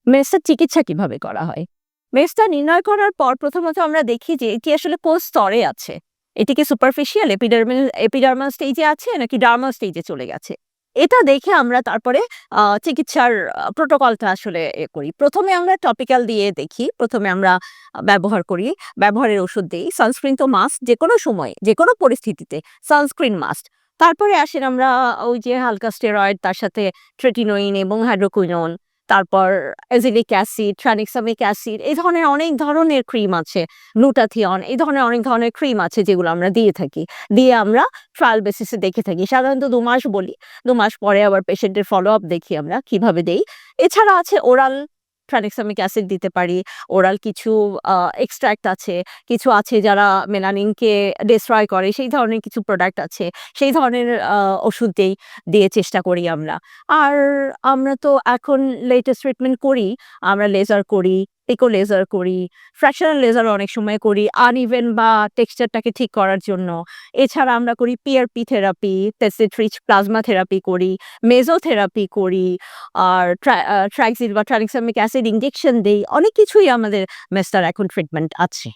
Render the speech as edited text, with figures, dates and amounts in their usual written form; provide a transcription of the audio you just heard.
মেসের চিকিৎসা কিভাবে করা হয়? মেসটা নির্ণয় করার পর প্রথমত আমরা দেখি যে এটি আসলে কোন স্তরে আছে। এটি কি সুপারফিশিয়াল এপিডার্মাল স্টেজে আছে নাকি ডার্মাল স্টেজে চলে গেছে। এটা দেখে আমরা তারপরে চিকিৎসার প্রোটোকলটা আসলে করি। ১ম এ আমরা টপিক্যাল দিয়ে দেখি। ১ম এ আমরা ব্যবহার করি। ব্যবহারের ওষুধ দেই। সানস্ক্রিন তো মাস্ট যেকোনো সময়ে, যেকোনো পরিস্থিতিতে সানস্ক্রিন মাস্ট। তারপরে আসেন আমরা ওই যে হালকা স্টেরয়েড তার সাথে ট্রেটিনোইন এবং হাইড্রোকুইনোন, তারপর অ্যাজিলিক অ্যাসিড, ট্রানিক্সামিক অ্যাসিড এই ধরনের অনেক ধরনের ক্রিম আছে। গ্লুটাথিয়ন এই ধরনের অনেক ধরনের ক্রিম আছে যেগুলো আমরা দিয়ে থাকি। দিয়ে আমরা ট্রায়াল বেসিস এ দেখে থাকি। সাধারণত ২ মাস বলি। ২ মাস পরে আবার পেশেন্টের ফলো আপ দেখি আমরা কিভাবে দেই। এছাড়া আছে ওরাল ট্রানিক্সামিক অ্যাসিড দিতে পারি। ওরাল কিছু আ এক্সট্রাক্ট আছে। কিছু আছে যারা মেলানিনকে ডেস্ট্রয় করে সেই ধরনের কিছু প্রোডাক্ট আছে। সেই ধরনের ওষুধ দিয়ে চেষ্টা করি আমরা। আর আমরা তো এখন লেটেস্ট ট্রিটমেন্ট করি। আমরা লেজার করি, পিকো লেজার করি, ফ্র্যাকশনাল লেজার অনেক সময় করি আনইভেন বা টেক্সচারটাকে ঠিক করার জন্য। এছাড়া আমরা করি পিআরপি থেরাপি, পেসিড রিচ প্লাজমা থেরাপি করি, মেসোথেরাপি করি। আর ট্রাইক্সিল বা ট্রানিক্সামিক অ্যাসিড ইনজেকশন দেই। অনেক কিছুই আমাদের মেসটার এখন ট্রিটমেন্ট আছে।